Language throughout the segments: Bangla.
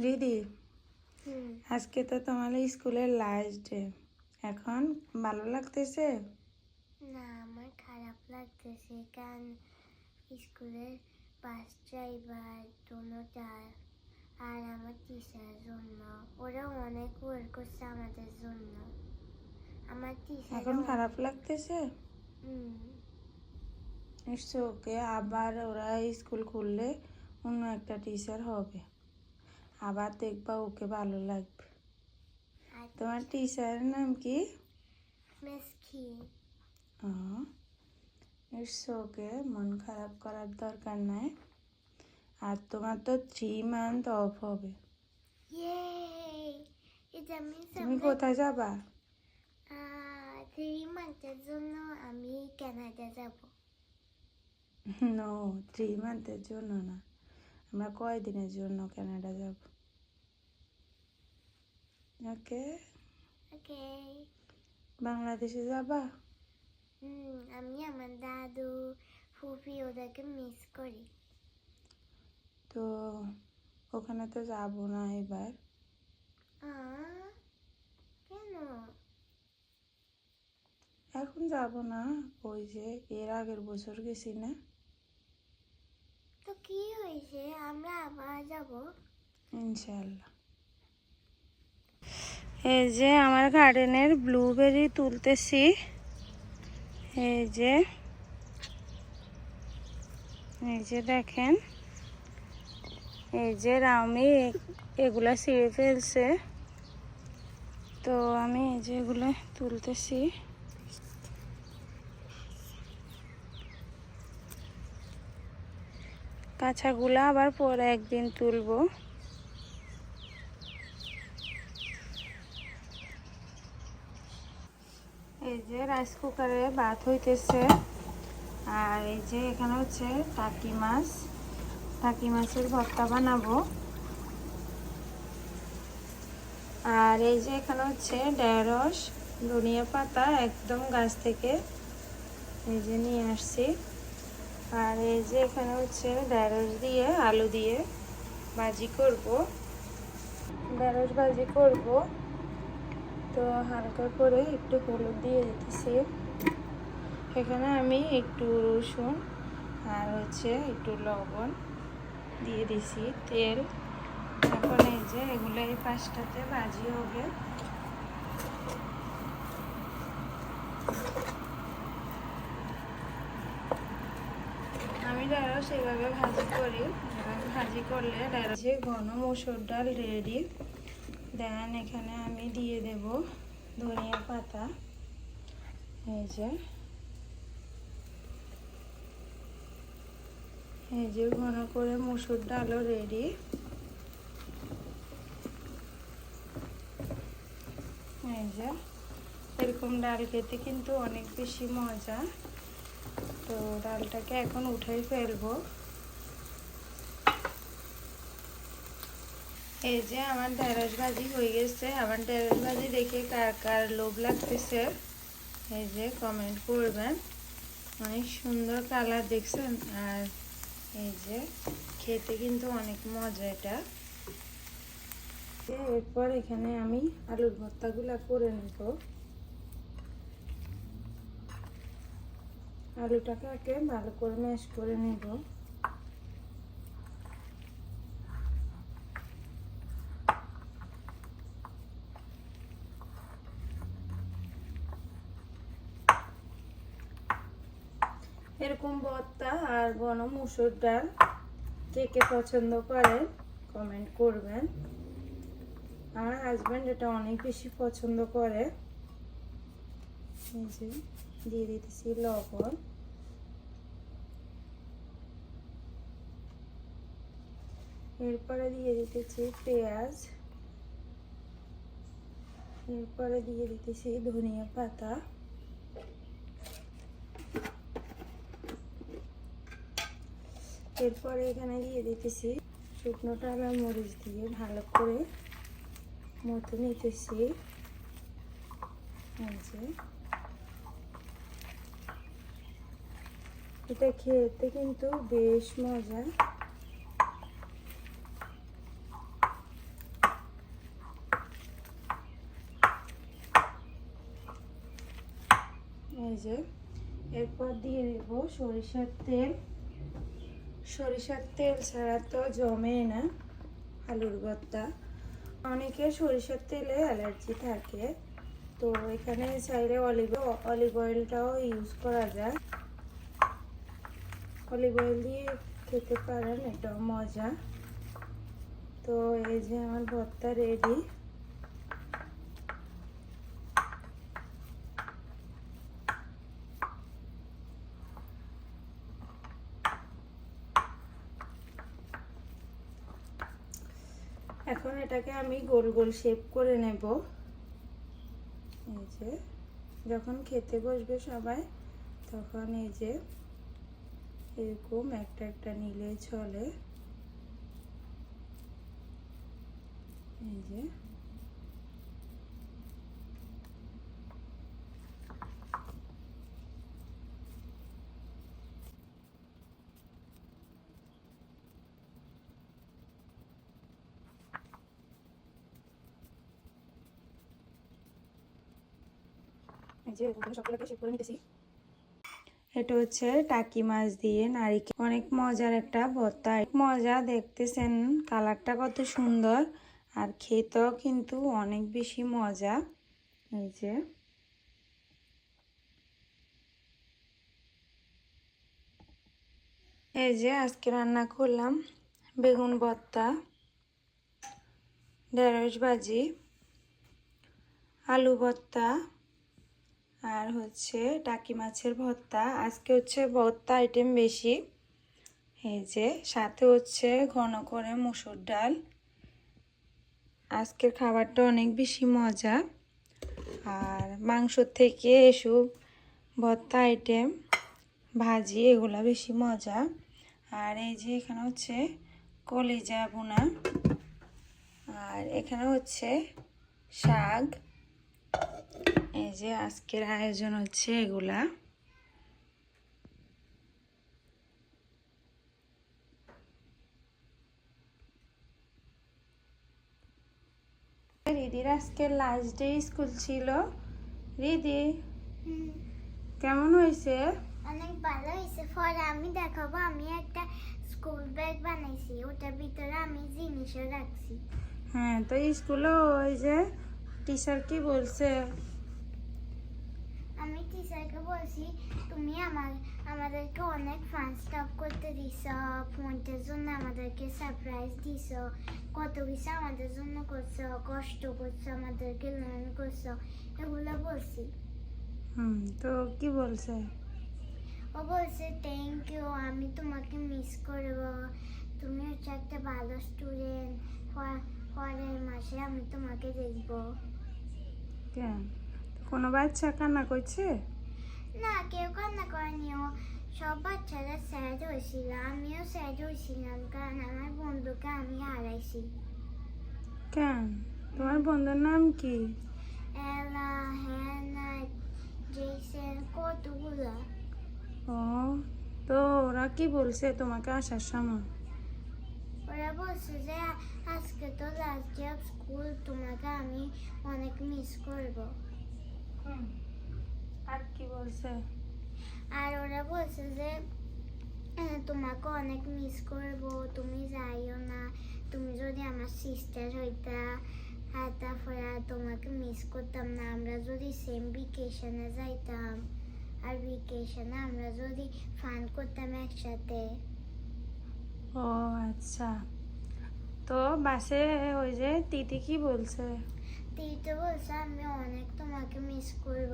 রিদি, আজকে তো তোমার স্কুলের লাস্ট ডে। এখন ভালো লাগতেছে? না, আমার খারাপ লাগতেছে, কারণ স্কুলের বাস ড্রাইভার দোনোটা আর আমার টিচারের জন্য ওরা অনেক ওয়েট করছে আমাদের জন্য। আমার টিচার এখন খারাপ লাগতেছে? হুম। ইটস ওকে, আবার ওরা স্কুল খুললে অন্য একটা টিচার হবে, আবার দেখবা ওকে ভালো লাগবে। তোমার টিচারের নাম কি? মিস কি? ইটস ওকে, মন খারাপ করার দরকার নাই। আর তোমার তো 3 মান্থ অফ হবে। তুমি কোথায় যাবা? 3 মান্থের জন্য আমি কানাডা যাব। নো, 3 মান্থের জন্য না, আমরা কয়দিনের জন্য কানাডা যাব। ওকে, ওকে। বাংলাদেশে যাবা? আমি আমার দাদু ফুফি ওদেরকে মিস করি। তো ওখানে তো যাবো না এবার। কেন? এখন যাব না, ওই যে এর আগের বছর গেছি না। তো কি হয়েছে, আমরা আবার যাব ইনশাল্লাহ। এই যে আমার গার্ডেনের ব্লুবেরি তুলতেছি। এই যে দেখেন, এই যে রামি এগুলা ছিঁড়ে ফেলছে, তো আমি এই যে এগুলো তুলতেছি। কাঁচাগুলা আবার পরে একদিন তুলবো। এই যে রাইস কুকারে ভাত হইতেছে, আর এই যে এখানে হচ্ছে টাকি মাছের ভর্তা বানাবো। আর এই যে এখানে হচ্ছে ঢেঁড়স, ধনিয়া পাতা একদম গাছ থেকে এই যে নিয়ে আসছি। আর এই যে এখানে হচ্ছে ঢেঁড়স দিয়ে আলু দিয়ে ভাজি করব, ঢেঁড়স ভাজি করব। তো হালকা করে একটু হলুদ দিয়ে দিতেছি। এখানে আমি একটু রসুন আর হচ্ছে একটু লবণ দিয়ে দিছি, তেল। এখন এই যে এগুলো এই পাশটাতে ভাজি হবে। আমি ঢেঁড়স এভাবে ভাজি করি, এভাবে ভাজি করলে ঢেঁড়সে ঘন মসুর ডাল রেডি। দেন এখানে আমি দিয়ে দেব ধনিয়া পাতা। এই যে ঘন করে মসুর ডালও রেডি। এই যে এরকম ডাল খেতে কিন্তু অনেক বেশি মজা। তো ডালটাকে এখন উঠাই ফেলবো। এই যে আমার ঢেঁড়স ভাজি হয়ে গেছে। আমার ঢেঁড়স ভাজি দেখে কার কার লোভ লাগতেছে এই যে কমেন্ট করবেন। অনেক সুন্দর কালার দেখছেন, আর এই যে খেতে কিন্তু অনেক মজা এটা। এরপর এখানে আমি আলুর ভর্তাগুলা করে নেব। আলুটাকে ভালো করে ম্যাশ করে নেব। এরকম ভর্তা আর ঘন মসুর ডাল কে কে পছন্দ করেন কমেন্ট করবেন। আমার হাজব্যান্ড এটা অনেক বেশি পছন্দ করে। এই যে দিয়ে দিতেছি লবণ, এরপরে দিয়ে দিতেছি পেঁয়াজ, এরপরে দিয়ে দিতেছি ধনিয়া পাতা, এরপরে এখানে দিয়ে দিতেছি শুকনো টালা মরিচ দিয়ে ভালো করে মতো নিতেছি। এটা খেতে কিন্তু বেশ মজা। যে এরপর দিয়ে দেব সরিষার তেল। সরিষার তেল ছাড়া তো জমে না আলুর ভর্তা। অনেকে সরিষার তেলে অ্যালার্জি থাকে, তো এখানে চাইলে অলিভ অয়েলটাও ইউজ করা যায়। অলিভ অয়েল দিয়ে খেতে পারেন, এটাও মজা। তো এই যে আমার ভর্তা রেডি। এখন এটাকে আমি গোল গোল শেপ করে নেব। এই যে যখন খেতে বসবে সবাই, তখন এই যে এরকম একটা একটা নিলে চলে। এই যে সবগুলোকে শেপ করে নিতেছি। এটা হচ্ছে টাকি মাছ দিয়ে নারিকেল, অনেক মজার একটা ভর্তা। মজা, দেখতেছেন কালারটা কত সুন্দর, আর খেতেও কিন্তু অনেক বেশি মজা। এই যে আজকে রান্না করলাম বেগুন ভর্তা, ঢেঁড়স ভাজি, আলু ভর্তা, আর হচ্ছে টাকি মাছের ভর্তা। আজকে হচ্ছে ভর্তা আইটেম বেশি। এই যে সাথে হচ্ছে ঘন করে মসুর ডাল। আজকের খাবারটা অনেক বেশি মজা। আর মাংস থেকে এসব ভর্তা আইটেম, ভাজি, এগুলা বেশি মজা। আর এই যে এখানে হচ্ছে কলিজা ভুনা, আর এখানে হচ্ছে শাক। এই যে আজকের আয়োজন হচ্ছে এগুলা। রিদির আজকে লাস্ট ডে স্কুল ছিল। রিদি, কেমন হয়েছে? অনেক ভালো হয়েছে। পরে আমি দেখাবো, আমি একটা স্কুল ব্যাগ বানাইছি, ওটার ভিতরে আমি জিনিসও রাখছি। হ্যাঁ, তো স্কুলে ওই যে টিচার কি বলছে? আমি টিচারকে বলছি, তুমি আমাদেরকে অনেক ফান স্টাফ করতে দিছ, ফোনটার জন্য আমাদেরকে সারপ্রাইজ দিছ, কত কিছু আমাদের জন্য করছো, কষ্ট করছো, আমাদেরকে লার্ন করছো, এগুলো বলছি। তো কি বলছে? ও বলছে থ্যাংক ইউ, আমি তোমাকে মিস করব, তুমি হচ্ছে একটা ভালো স্টুডেন্ট, পরের মাসে আমি তোমাকে দেখব। কেন, কোনো বাচ্চা কান্না করছে? না, কেউ কান্না করেনি। ও সব বাচ্চারা স্যাড হয়েছিল, আমিও স্যাড হয়েছিলাম, কারণ আমার বন্ধুকে আমি হারাইছি। কেন, তোমার বন্ধুর নাম কি? এলা, হ্যানা, জেসন, কতগুলো। ও, তো ওরা কি বলছে তোমাকে আসার সময়? ওরা বলছে যে আজকে তো লাস্ট ডে অফ স্কুল, তোমাকে আমি অনেক মিস করব। আর কি বলছে? আর ওরা বলছে যে তোমাকে অনেক মিস করব, তুমি যাইও না, তুমি যদি আমার সিস্টার হইতা, আর তারপরে আর তোমাকে মিস করতাম না, আমরা যদি সেম ভেকেশনে যাইতাম, আর ভেকেশনে আমরা যদি ফান করতাম একসাথে। ও আচ্ছা, তো বাসে ওই যে তিতি কি বলছে? তুই তো বলছে আমি অনেক তোমাকে মিস করব,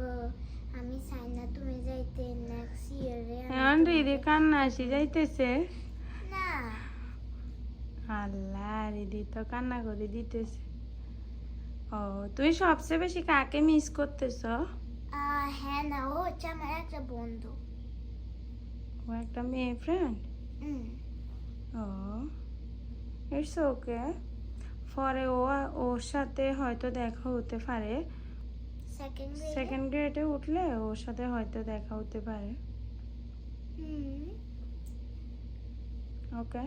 আমি চাই না তুমি যাইতে নেক্সট ইয়ারে। এখন রিদি কান্না আসি যাইতেছে। না, আল্লাহ, রিদি তো কান্না করে দিতেছে। ও, তুই সবচেয়ে বেশি কাকে মিস করতেছ? হ্যাঁ না, ও হচ্ছে আমার একটা বন্ধু। ও একটা মেয়ে friend? Hmm, O, it's okay. পরে ওর সাথে হয়তো দেখা হতে পারে, সেকেন্ড গ্রেডে উঠলে ওর সাথে হয়তো দেখা হতে পারে। হুম, ওকে।